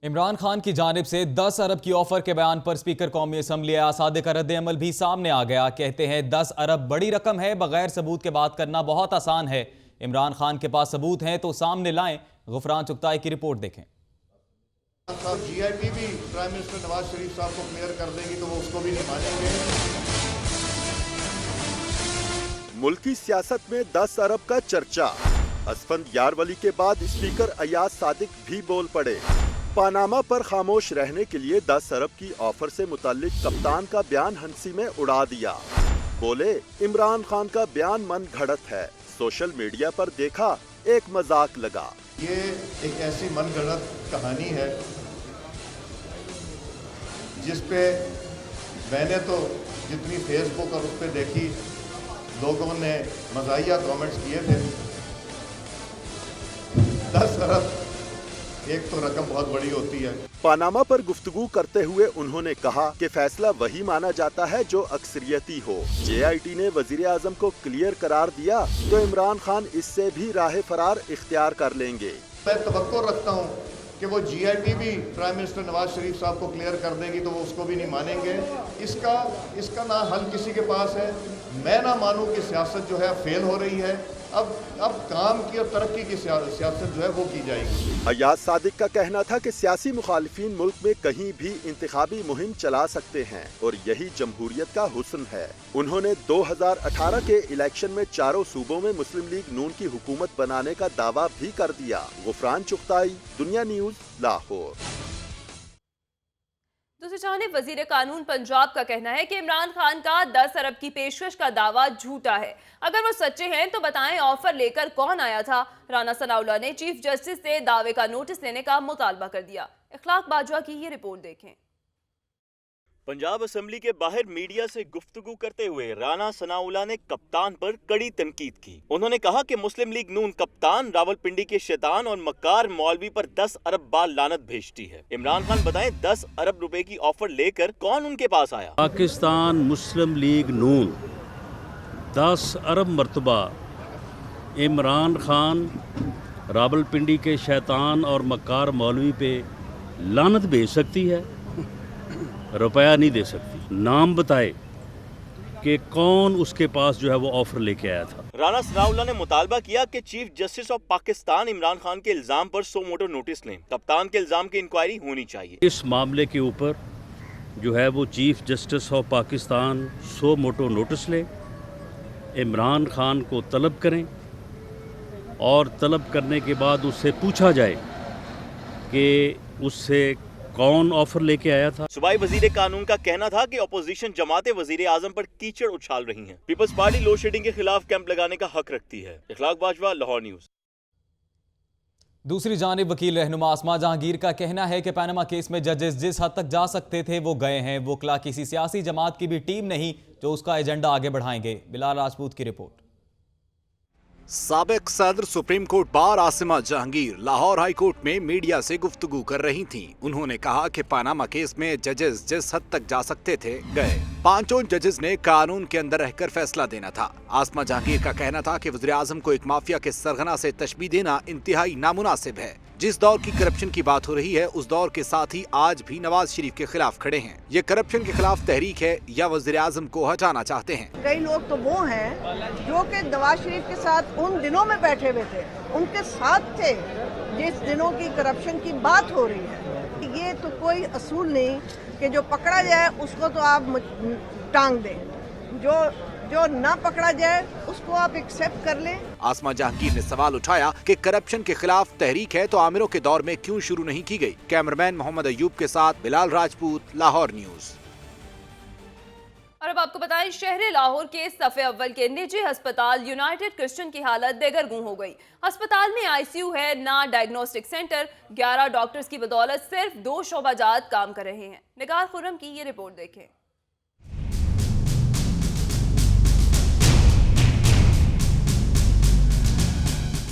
इमरान खान की जानिब से 10 अरब की ऑफर के बयान पर स्पीकर कौमी असम्बली आसाद का रद्द अमल भी सामने आ गया। कहते हैं 10 अरब बड़ी रकम है, बगैर सबूत के बात करना बहुत आसान है। इमरान खान के पास सबूत हैं तो सामने लाएं। गुफरान चुगताई की रिपोर्ट देखें। GIP भी प्राइम मिनिस्टर नवाज शरीफ साहब को क्लियर कर देगी तो वो उसको भी नहीं मानेंगे। मुल्की सियासत में 10 अरब का चर्चा। असफंद यारवली के बाद स्पीकर अयाज सादिक भी बोल पड़े। पानामा पर खामोश रहने के लिए 10 अरब की ऑफर से मुताल्लिक कप्तान का बयान हंसी में उड़ा दिया। बोले इमरान खान का बयान मन घड़त है, सोशल मीडिया पर देखा एक मजाक लगा। ये एक ऐसी मन घड़त कहानी है जिसपे मैंने तो जितनी फेसबुक और उस पर देखी लोगों ने मज़ाहिया कमेंट्स किए थे। 10 अरब एक तो रकम बहुत बड़ी होती है। पानामा पर गुफ्तगू करते हुए उन्होंने कहा कि फैसला वही माना जाता है जो अक्सरियती हो। JIT ने वजीर आजम को क्लियर करार दिया तो इमरान खान इससे भी राह फरार इख्तियार कर लेंगे। मैं तवक्को रखता हूँ कि वो GIT भी प्राइम मिनिस्टर नवाज शरीफ साहब को क्लियर कर देंगी तो वो उसको भी नहीं मानेंगे। इसका ना हल किसी के पास है। मैं ना मानूं कि सियासत जो है फेल हो रही है। अब काम की और तरक्की की सियासत जो है वो की जाएगी। अयाज सादिक का कहना था कि सियासी मुखालिफिन मुल्क में कहीं भी इंतखाबी मुहिम चला सकते हैं और यही जमहूरियत का हुस्न है। उन्होंने 2018 के इलेक्शन में चारों सूबों में मुस्लिम लीग नून की हुकूमत बनाने का दावा भी कर दिया। गुफरान चुगताई, दुनिया न्यूज, लाहौर। दूसरी जानिब वजीर कानून पंजाब का कहना है कि इमरान खान का 10 अरब की पेशकश का दावा झूठा है। अगर वो सच्चे हैं तो बताएं ऑफर लेकर कौन आया था। राना सनाउल्लाह ने चीफ जस्टिस से दावे का नोटिस लेने का मुतालबा कर दिया। इखलाक बाजवा की ये रिपोर्ट देखें। पंजाब असेंबली के बाहर मीडिया से गुफ्तगू करते हुए राना सनाउल्लाह ने कप्तान पर कड़ी तनकीद की। उन्होंने कहा कि मुस्लिम लीग नून कप्तान रावलपिंडी के शैतान और मक्कार मौलवी पर 10 अरब बाल लानत भेजती है। इमरान खान बताएं 10 अरब रुपए की ऑफर लेकर कौन उनके पास आया। पाकिस्तान मुस्लिम लीग नून 10 अरब मरतबा इमरान खान रावलपिंडी के शैतान और मक्कार मौलवी पे लानत भेज सकती है, रुपया नहीं दे सकती। नाम बताए कि कौन उसके पास जो है वो ऑफर लेके आया था। राना सनाउल्लाह ने मुतालबा किया कि chief justice of Pakistan Imran Khan के इल्जाम पर सो मोटो नोटिस लें। कप्तान के इल्जाम की इंक्वायरी होनी चाहिए। इस मामले के ऊपर जो है वो chief justice of Pakistan suo motu notice ले, इमरान खान को तलब करें और तलब करने के बाद उससे पूछा जाए कि उससे कौन ऑफर लेके आया था। सूबाई वजीर कानून का कहना था कि अपोजिशन जमातें वजीर आजम पर कीचड़ उछाल रही हैं। पीपल्स पार्टी लोड शेडिंग के खिलाफ कैंप लगाने का हक रखती है। इखलाक बाजवा, लाहौर न्यूज। दूसरी जानिब वकील रहनुमा आसमा जहांगीर का कहना है कि पनामा केस में जजेस जिस हद तक जा सकते थे वो गए हैं। वकला किसी सियासी जमात की भी टीम नहीं जो उसका एजेंडा आगे बढ़ाएंगे। बिलाल राजपूत की रिपोर्ट। साबिक सदर supreme court bar Asima Jahangir Lahore high court में मीडिया से गुफ्तगू कर रही थीं। उन्होंने कहा कि पनामा केस में जजेस जिस हद तक जा सकते थे गए। 5 जजेस ने कानून के अंदर रहकर फैसला देना था। आसिमा जहांगीर का कहना था कि वज़ीर आज़म को एक माफिया के सरगना से तशबीह देना इंतहाई नामुनासिब है। जिस दौर की करप्शन की बात हो रही है उस दौर के साथ ही आज भी नवाज शरीफ के खिलाफ खड़े हैं। ये करप्शन के खिलाफ तहरीक है या वज़ीर आज़म को हटाना चाहते हैं। कई लोग तो वो हैं जो कि नवाज शरीफ के साथ उन दिनों में बैठे हुए थे, उनके साथ थे जिस दिनों की करप्शन की बात हो रही है। ये तो कोई असूल नहीं कि जो पकड़ा जाए उसको तो आप टांग दें, जो ना पकड़ा जाए उसको आप एक्सेप्ट कर लें। आसमा जहांगीर ने सवाल उठाया कि करप्शन के खिलाफ तहरीक है तो आमिरों के दौर में क्यों शुरू नहीं की गई। कैमरामैन मोहम्मद अयूब के साथ बिलाल राजपूत, लाहौर न्यूज। और अब आपको बताएं, शहर लाहौर के सफ़े अव्वल के निजी अस्पताल यूनाइटेड क्रिश्चियन की हालत देगरगू हो गई। अस्पताल में ICU है, ना डायग्नोस्टिक सेंटर। 11 डॉक्टर्स की बदौलत सिर्फ 2 शोबाजात काम कर रहे हैं। निगार खुर्रम की ये रिपोर्ट देखें।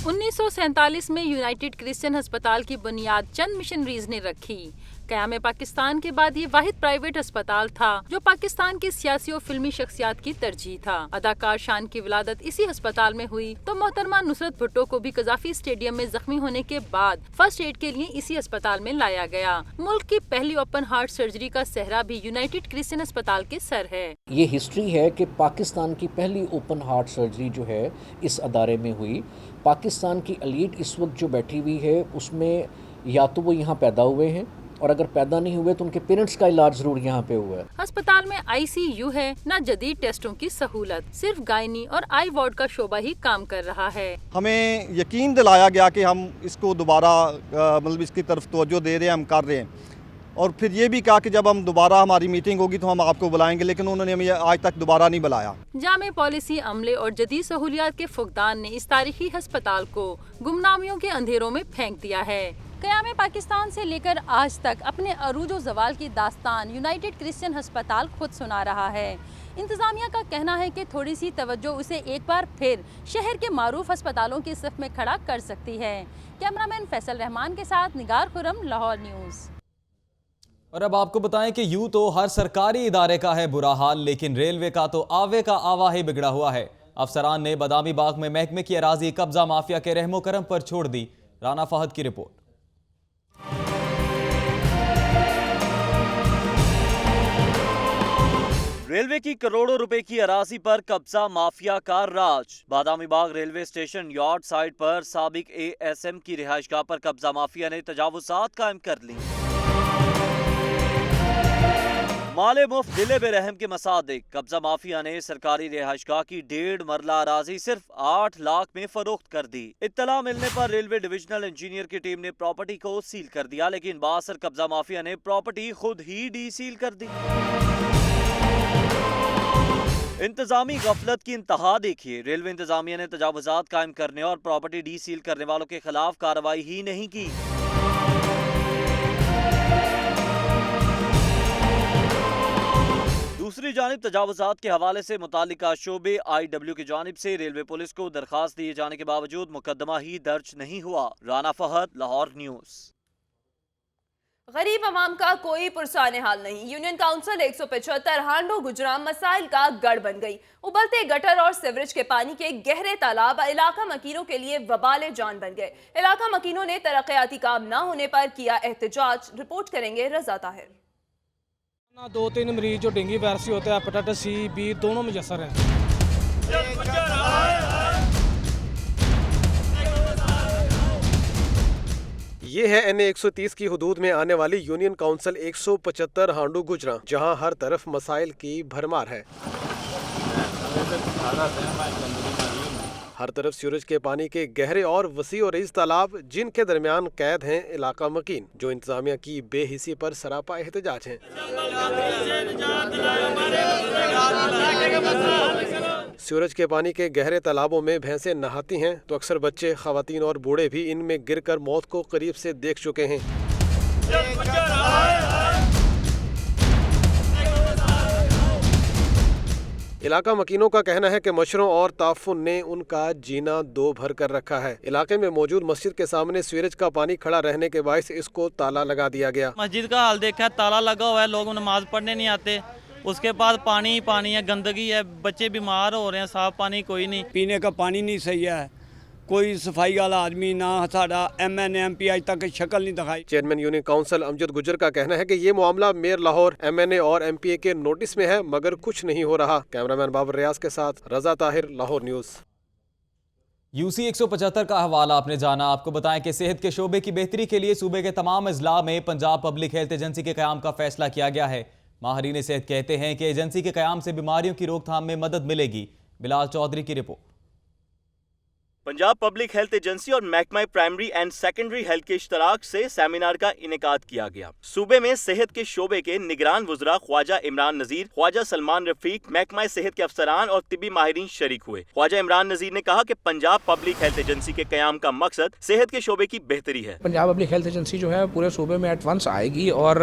1947 में यूनाइटेड क्रिश्चियन अस्पताल की बुनियाद चंद मिशनरीज ने रखी। क़याम पाकिस्तान के बाद ये वाहिद प्राइवेट अस्पताल था जो पाकिस्तान की सियासी और फिल्मी शख्सियात की तरजीह था। अदाकार शान की विलादत इसी अस्पताल में हुई तो मोहतरमा नुसरत भुट्टो को भी कजाफी स्टेडियम में जख्मी होने के बाद फर्स्ट एड के लिए इसी अस्पताल में लाया गया। मुल्क की पहली ओपन हार्ट सर्जरी का सहरा भी यूनाइटेड क्रिश्चियन अस्पताल के सर है। ये हिस्ट्री है कि पाकिस्तान की पहली ओपन हार्ट सर्जरी जो है इस अदारे में हुई। पाकिस्तान की एलीट इस वक्त जो बैठी हुई है उसमें या तो वो यहाँ पैदा हुए हैं और अगर पैदा नहीं हुए तो उनके पेरेंट्स का इलाज जरूर यहाँ पे हुआ है। अस्पताल में ICU है, ना जदीद टेस्टों की सहूलत, सिर्फ गायनी और आई वार्ड का शोबा ही काम कर रहा है। हमें यकीन दिलाया गया कि हम इसको दोबारा मतलब इसकी तरफ तवज्जो दे रहे हैं, हम कर रहे हैं, और फिर ये भी कहा कि जब हम दोबारा हमारी मीटिंग होगी तो हम आपको बुलाएंगे, लेकिन उन्होंने हमें आज तक दोबारा नहीं बुलाया। जामे पॉलिसी, अमले और जदीद सहूलियात के फुकदान ने इस तारीखी अस्पताल को गुमनामियों के अंधेरों में फेंक दिया है। क़याम पाकिस्तान से लेकर आज तक अपने अरूज व ज़वाल की दास्तान यूनाइटेड क्रिश्चियन अस्पताल खुद सुना रहा है। इंतजामिया का कहना है कि थोड़ी सी तवज्जो उसे एक बार फिर शहर के मारूफ अस्पतालों की सिफ में खड़ा कर सकती है। कैमरामैन फैसल रहमान के साथ निगार खुरम, लाहौर न्यूज़। और अब आपको बताएं कि यूं तो हर सरकारी इदारे का है बुरा हाल, लेकिन रेलवे का तो आवे का आवा ही बिगड़ा हुआ है। अफसरान ने बादामी बाग में महकमे की अराजी कब्जा माफिया के रहमो करम पर छोड़ दी। राना फहद की रिपोर्ट। रेलवे की करोड़ों रुपए की अराजी पर कब्जा माफिया का राज। Badami Bagh railway station yard side पर साबिक ASM की रिहाइशगाह पर कब्जा माफिया ने तजावुजात कायम कर ली। माले मुफ्त दिले बेरहम के मसादिक कब्जा माफिया ने सरकारी रिहाइशगाह की 1.5 मरला अराजी सिर्फ 8 लाख में फरोख्त कर दी। इत्तला मिलने पर रेलवे डिविजनल इंजीनियर की टीम ने प्रॉपर्टी को सील कर दिया, लेकिन बासर कब्जा माफिया ने प्रॉपर्टी खुद ही डीसील कर दी। इंतजामी गफलत की इंतहा देखिए। रेलवे इंतजामिया ने तजावुजात कायम करने और प्रॉपर्टी डीसील करने वालों के खिलाफ कार्रवाई ही नहीं की। दूसरी जानिब तजावुजात के हवाले से मुतालिका शोबे IW की जानिब से रेलवे पुलिस को दरखास्त दिए जाने के बावजूद मुकदमा ही दर्ज नहीं हुआ। राना फहद, लाहौर न्यूज़। गरीब अवाम का कोई पुरसाने हाल नहीं। यूनियन काउंसिल 175 हांडो गुजराम मसाइल का गढ़ बन गई। उबलते गटर और सीवरेज के पानी के गहरे तालाब इलाका मकीनों के लिए वबाले जान बन गए। इलाका मकीनों ने तरक्याती काम न होने पर किया एहतजाज। रिपोर्ट करेंगे रजा ताहिर। 2-3 मरीज जो डेंगू वायरस से होता है, हेपेटाइटिस C, B दोनों मुयसर हैं। ये है NA 130 की हुदूद में आने वाली यूनियन काउंसिल 175 हांडू गुजरा, जहां हर तरफ मसाइल की भरमार है। हर तरफ सूरज के पानी के गहरे और वसी और इस तालाब, जिनके दरमियान कैद हैं इलाका मकीन, जो इंतजामिया की बेहिसी पर सरापा एहतजाज हैं। सूरज के पानी के गहरे तालाबों में भैंसें नहाती हैं तो अक्सर बच्चे, खवातीन और बूढ़े भी इनमें गिरकर मौत को करीब से देख चुके हैं। इलाका मकीनों का कहना है कि मशरों और ताफुन ने उनका जीना दो भर कर रखा है। इलाके में मौजूद मस्जिद के सामने सीवरेज का पानी खड़ा रहने के बायस इसको ताला लगा दिया गया। मस्जिद का हाल देखा, ताला लगा हुआ है, लोग नमाज पढ़ने नहीं आते। उसके बाद पानी ही पानी है, गंदगी है, बच्चे बीमार हो रहे हैं, साफ पानी कोई नहीं। पीने का पानी नहीं सही है, कोई सफाई वाला आदमी ना, साड़ा MNA MP आज तक शक्ल नहीं दिखाई। चेयरमैन यूनियन काउंसिल अमजद गुजर का कहना है कि ये मामला मेयर लाहौर, MNA और MPA के नोटिस में है, मगर कुछ नहीं हो रहा। कैमरामैन बाबर रियाज के साथ रजा ताहिर, लाहौर न्यूज़। UC 175 का हवाला आपने जाना। आपको बताएं कि सेहत के शोबे की बेहतरी के लिए सूबे के तमाम अजला में पंजाब पब्लिक हेल्थ एजेंसी के क़याम का फैसला किया गया है। माहरीन सेहत कहते हैं कि एजेंसी के क़याम से बीमारियों की रोकथाम में मदद मिलेगी। बिलाल चौधरी की report. Punjab public health agency और महकमा प्राइमरी एंड सेकेंडरी हेल्थ के इश्तराक से सेमिनार का इनेकाद किया गया। सूबे में सेहत के शोबे के निगरान वुज़रा ख्वाजा इमरान नज़ीर, ख्वाजा सलमान रफीक, महकमा सेहत के अफसरान और तिब्बी माहिरीन शरीक हुए। ख्वाजा इमरान नज़ीर ने कहा कि पंजाब पब्लिक हेल्थ एजेंसी के क़याम का मकसद सेहत के शोबे की बेहतरी है। पंजाब पब्लिक हेल्थ एजेंसी जो है पूरे सूबे में एट वंस आएगी और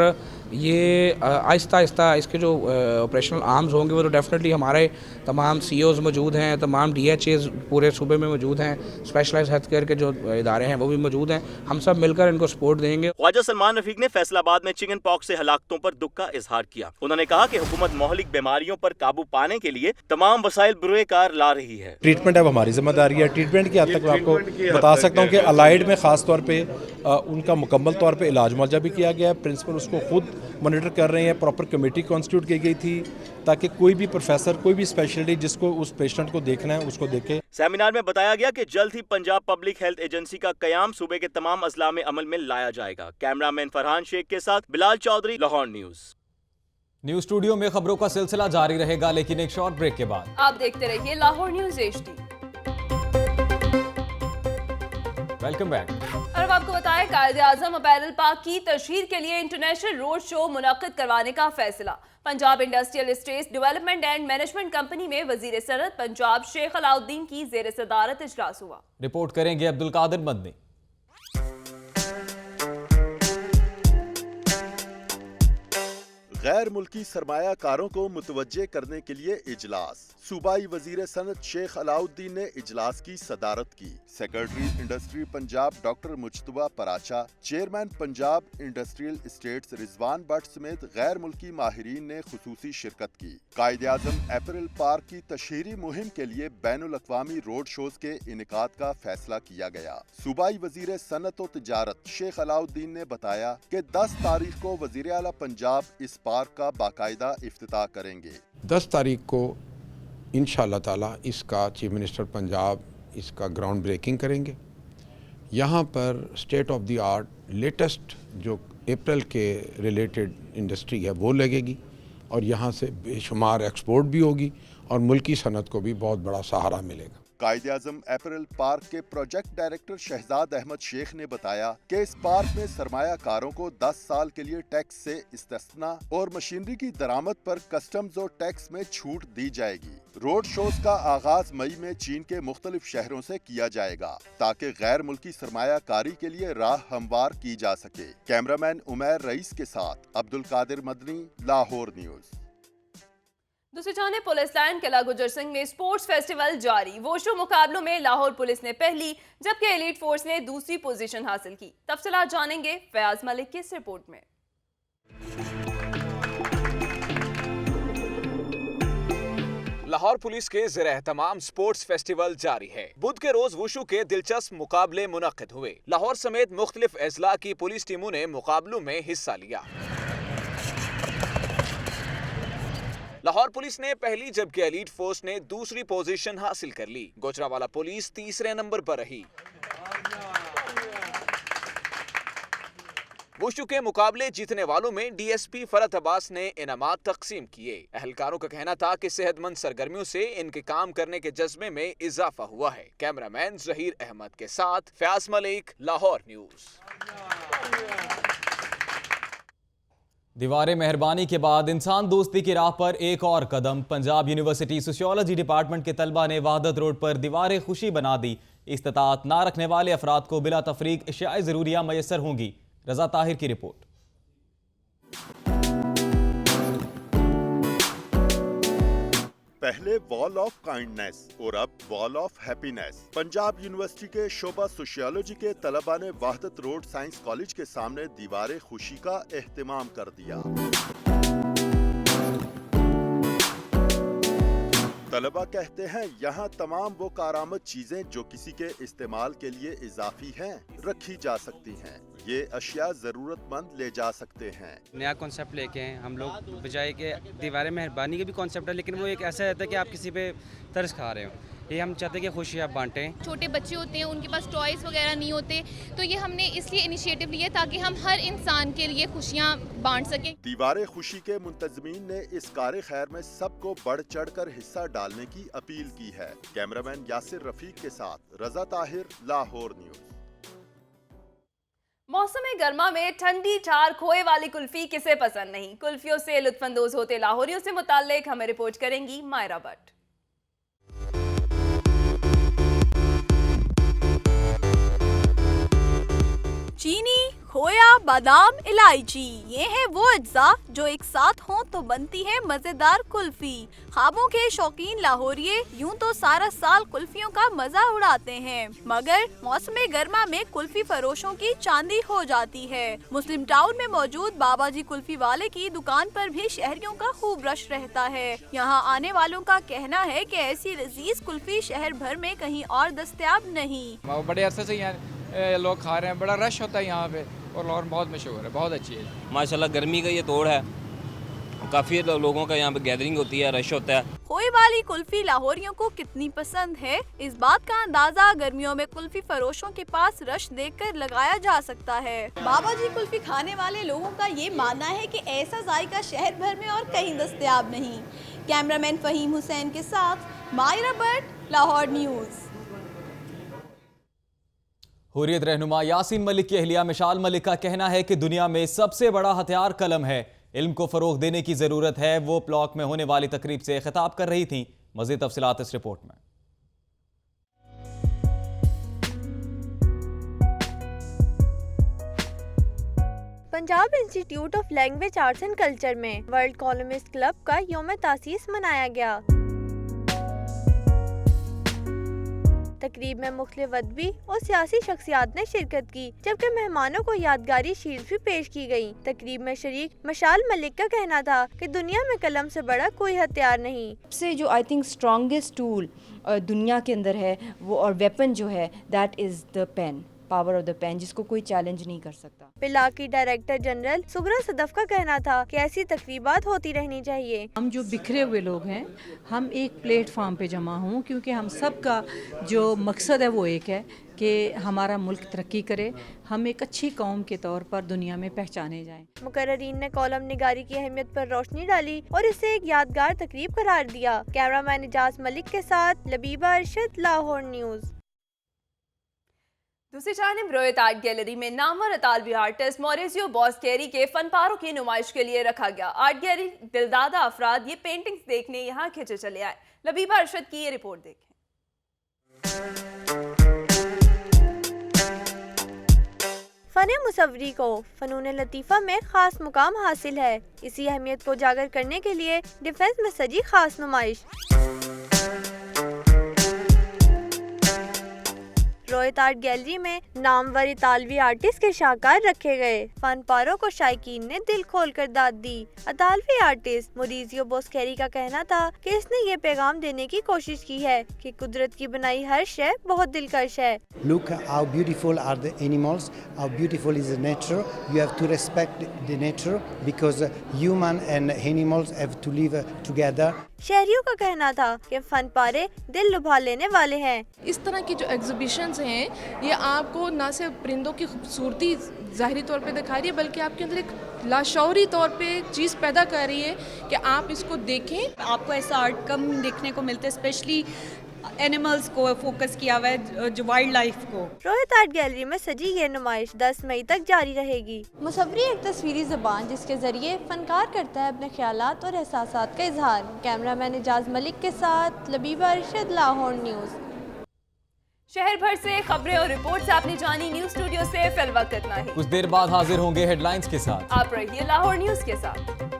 ये आहिस्ता आहिस्ता इसके जो ऑपरेशनल आर्म्स होंगे वो तो डेफिनेटली हमारे तमाम CEOs मौजूद हैं, तमाम DHAs पूरे सूबे में मौजूद हैं, स्पेशलाइज्ड हेल्थ केयर के जो इदारे हैं वो भी मौजूद हैं। हम सब मिलकर इनको सपोर्ट देंगे। ख्वाजा सलमान रफीक ने फैसलाबाद में चिकन पॉक्स से हलाकतों पर दुख का इजहार किया। उन्होंने कहा कि हुकूमत मोहलिक बीमारियों पर काबू पाने के लिए तमाम वसाइल बुरे कार ला रही है। ट्रीटमेंट अब हमारी जिम्मेदारी है। ट्रीटमेंट की हद तक मैं आपको बता सकता हूँ कि अलाइड में खास तौर पे उनका मुकम्मल तौर पे इलाज मुआवजा भी किया गया है। प्रिंसिपल उसको खुद मॉनिटर कर रहे हैं। प्रॉपर कमेटी कॉन्स्टिट्यूट की गई थी ताकि कोई भी प्रोफेसर, कोई भी स्पेशलिटी जिसको उस पेशेंट को देखना है उसको देखे। सेमिनार में बताया गया कि जल्द ही पंजाब पब्लिक हेल्थ एजेंसी का कयाम सूबे के तमाम अजला में अमल में लाया जाएगा। कैमरामैन फरहान शेख के साथ Bilal Chaudhry, Lahore news. News studio में खबरों का सिलसिला जारी रहेगा, लेकिन एक शॉर्ट ब्रेक के बाद आप देखते रहिए Lahore news HD। Welcome back. और अब आपको बताएं, कायदे-आज़म अपैरल पार्क की तशहीर के लिए इंटरनेशनल रोड शो मुनक्किद करवाने का फैसला। Punjab industrial estates development and management company में वजीर सनअत पंजाब शेख अलाउद्दीन की ज़ेर सदारत इजलास हुआ। रिपोर्ट करेंगे अब्दुल कादिर मदनी। गैर मुल्की सरमायाकारों को मुतवज्जे करने के लिए इजलास। सूबाई वजीर सनत शेख अलाउद्दीन ने इजलास की सदारत की। Secretary industry Punjab doctor Mujtaba Paracha, chairman Punjab industrial estates Rizwan Bhatt समेत गैर मुल्की माहिरीन ने खुसूसी शिरकत की। कायदे-आज़म एपरल पार्क की तशहीरी मुहिम के लिए बैनुल-अक़वामी रोड शोज के इनेकाद का फैसला किया गया। सूबाई वजीर सनत और तिजारत शेख अलाउद्दीन ने बताया कि 10 तारीख को वजीर आला पंजाब इस पार्क का बाकायदा इफ्तिताह करेंगे। 10 तारीख को इंशाअल्लाह ताला इसका चीफ मिनिस्टर पंजाब इसका ग्राउंड ब्रेकिंग करेंगे। यहाँ पर state of the art latest जो अप्रैल के रिलेटेड इंडस्ट्री है वो लगेगी और यहाँ से बेशुमार एक्सपोर्ट भी होगी और मुल्की सनत को भी बहुत बड़ा सहारा मिलेगा। कायदे-आज़म एपरल पार्क के प्रोजेक्ट डायरेक्टर शहजाद अहमद शेख ने बताया कि इस पार्क में सरमायाकारों को 10 साल के लिए टैक्स से इस्तिस्ना और मशीनरी की दरामद पर कस्टम्स और टैक्स में छूट दी जाएगी। रोड शोज का आगाज मई में चीन के मुख्तलिफ शहरों से किया जाएगा ताकि गैर मुल्की सरमायाकारी के लिए राह हमवार की जा सके। कैमरामैन उमैर रईस के साथ अब्दुल कादिर मदनी, लाहौर न्यूज। दूसरी जानिब पुलिस लाइन किला गुजर सिंह में स्पोर्ट्स फेस्टिवल जारी। वोशो मुकाबलों में लाहौर पुलिस ने पहली जबकि एलीट फोर्स ने दूसरी पोजीशन हासिल की। तफसीलात जानेंगे फयाज मलिक की इस रिपोर्ट में। लाहौर पुलिस के ज़ेर-ए-एहतमाम स्पोर्ट्स फेस्टिवल जारी है। बुध के रोज वुशु के दिलचस्प मुकाबले मुनक्किद हुए। लाहौर समेत मुख्तलिफ अजला की पुलिस टीमों ने मुकाबलों में हिस्सा लिया। लाहौर पुलिस ने पहली जबकि एलीट फोर्स ने दूसरी पोजीशन हासिल कर ली। गुजरावाला पुलिस तीसरे नंबर पर रही। वुशु के मुकाबले जीतने वालों में डीएसपी फरत अब्बास ने इनामात तकसीम किए। अहलकारों का कहना था कि सेहतमंद सरगर्मियों से इनके काम करने के जज्बे में इजाफा हुआ है। कैमरामैन जहीर अहमद के साथ फयाज मलिक, लाहौर न्यूज। दीवारे मेहरबानी के बाद इंसान दोस्ती की राह पर एक और कदम। पंजाब यूनिवर्सिटी सोशियोलॉजी डिपार्टमेंट के तलबा ने वहादत रोड पर दीवारे खुशी बना दी। इस्तिताअत ना रखने वाले अफराद को बिला तफरीक अशियाए ज़रूरिया मैसर होंगी। रजा ताहिर की रिपोर्ट। पहले वॉल ऑफ काइंडनेस और अब wall of happiness. Punjab university के शोबा सोशियोलॉजी के तलबा ने वहादत रोड साइंस कॉलेज के सामने दीवारे खुशी का एहतमाम कर दिया। तलबा कहते हैं यहाँ तमाम वो कारामद चीजें जो किसी के इस्तेमाल के लिए इजाफी हैं रखी जा सकती हैं। ये अशिया जरूरतमंद ले जा सकते हैं। नया कॉन्सेप्ट लेके हैं हम लोग, बजाय के दीवारें मेहरबानी का भी कॉन्सेप्ट है, लेकिन वो एक ऐसा रहता है कि आप किसी पे तरस खा रहे हो। ये हम चाहते हैं कि खुशी आप बांटें। छोटे बच्चे होते हैं, उनके पास टॉयज वगैरह नहीं होते, तो ये हमने इसलिए इनिशिएटिव लिया ताकि हम हर इंसान के लिए खुशियाँ बांट सकें। दीवारे खुशी के मुंतजमीन ने इस कार खैर में सबको बढ़ चढ़ कर हिस्सा डालने की अपील की है। कैमरामैन यासिर रफीक के साथ रजा ताहिर, लाहौर न्यूज। मौसम गर्मा में ठंडी ठार खोए वाली कुल्फी किसे पसंद नहीं। कुल्फियों से लुत्फानंदोज होते लाहौरियों से मुताल्लिक हमें रिपोर्ट करेंगी मायरा भट्ट। चीनी, खोया, बादाम, इलायची, ये है वो अज्जा जो एक साथ हों तो बनती है मजेदार कुल्फी। ख्वाबों के शौकीन लाहौरिये यूं तो सारा साल कुल्फियों का मजा उड़ाते हैं, मगर मौसम गर्मा में कुल्फी फरोशों की चांदी हो जाती है। मुस्लिम टाउन में मौजूद बाबा जी कुल्फी वाले की दुकान पर भी शहरियों का खूब रश रहता है। यहाँ आने वालों का कहना है कि ऐसी लजीज कुल्फी शहर भर में कहीं और दस्तयाब नहीं। बड़े अरसे से यहाँ लोग खा रहे हैं, बड़ा रश होता है यहाँ पे और लाहौर बहुत मशहूर है, बहुत अच्छी है माशाल्लाह। गर्मी का ये तोड़ है, काफ़ी लोगों का यहाँ पे गैदरिंग होती है, रश होता है। खोए वाली कुल्फी लाहौरियों को कितनी पसंद है, इस बात का अंदाजा गर्मियों में कुल्फी फरोशों के पास रश देखकर लगाया जा सकता है। बाबा जी कुल्फी खाने वाले लोगों का ये मानना है कि ऐसा जायका शहर भर में और कहीं दस्तयाब नहीं। कैमरामैन फहीम हुसैन के साथ मायरा भट्ट, लाहौर न्यूज। हुर्रियत रहनुमा यासीन मलिक की अहलिया मिशाल मलिक का कहना है कि दुनिया में सबसे बड़ा हथियार कलम है, इल्म को फरोग देने की जरूरत है। वो ब्लॉक में होने वाली तकरीब से खिताब कर रही थी। मज़ीद तफसीलात इस रिपोर्ट में। Punjab institute of language arts and culture में वर्ल्ड कॉलमिस्ट क्लब का यौम तासीस मनाया गया। तकरीब में मुख्तलिफ अदबी और सियासी शख्सियात ने शिरकत की, जबकि मेहमानों को यादगारी शील्ड भी पेश की गयी। तकरीब में शरीक मशाल मलिक का कहना था कि दुनिया में कलम से बड़ा कोई हथियार नहीं। सबसे जो आई थिंक स्ट्रॉन्गेस्ट टूल दुनिया के अंदर है वो और वेपन जो है that is the pen, power of the pen, जिसको कोई चैलेंज नहीं कर सकता। पिला की डायरेक्टर जनरल सुगरा सदफ का कहना था कि ऐसी तकरीबात होती रहनी चाहिए। हम जो बिखरे हुए लोग हैं, हम एक प्लेटफॉर्म पे जमा हों, क्योंकि हम सब का जो मकसद है वो एक है कि हमारा मुल्क तरक्की करे, हम एक अच्छी कौम के तौर पर दुनिया में पहचाने जाएं। मुकर्ररीन ने कॉलम निगारी की अहमियत पर रोशनी डाली और इसे एक यादगार तकरीब करार दिया। कैमरामैन इजाज मलिक के साथ लबीबा अरशद, लाहौर न्यूज़। दूसरी जानिब रोयत आर्ट गैलरी में नामवर इतालवी आर्टिस्ट मॉरिजियो बॉस्केरी के फनपारों की नुमाइश के लिए रखा गया। आर्ट गैलरी दिलदादा अफराद ये पेंटिंग्स देखने यहाँ खिंचे चले आए। लबीबा अरशद की ये रिपोर्ट देखें। फन मुसव्वरी को फनून लतीफ़ा में खास मुकाम हासिल है। इसी अहमियत को उजागर करने के लिए डिफेंस में सजी खास नुमाइश। रोयत आर्ट गैलरी में नामवर इतालवी आर्टिस्ट के शाहकार रखे गए। फनपारों को शायकीन ने दिल खोल कर दाद दी। इतालवी आर्टिस्ट मॉरिजियो बॉस्केरी का कहना था कि इसने ये पैगाम देने की कोशिश की है कि कुदरत की बनाई हर शय बहुत दिलकश है। Look how beautiful are the animals, how beautiful is the nature. You have to respect the nature because human and animals have to live together. शहरियों का कहना था कि फन पारे दिल लुभा लेने वाले हैं। इस तरह की जो एग्जीबिशंस हैं ये आपको न सिर्फ परिंदों की खूबसूरती ज़ाहिरी तौर पे दिखा रही है, बल्कि आपके अंदर एक लाशौरी तौर पे एक चीज़ पैदा कर रही है कि आप इसको देखें। आपको ऐसा आर्ट कम देखने को मिलता है, स्पेशली एनिमल्स को फोकस किया हुआ है, जो वाइल्ड लाइफ को। रोयत आर्ट गैलरी में सजी ये नुमाइश 10 मई तक जारी रहेगी। मुसव्वरी एक तस्वीरी ज़बान जिसके जरिए फनकार करता है अपने ख्यालात और एहसासात का इजहार। कैमरामैन इजाज मलिक के साथ लबीबा अरशद, लाहौर न्यूज़। शहर भर से खबरें और रिपोर्ट से आपने जानी। न्यूज़ स्टूडियो से फिल वक्त इतना ही। कुछ देर बाद हाजिर होंगे हेडलाइंस के साथ। आप रहिए लाहौर न्यूज़ के साथ।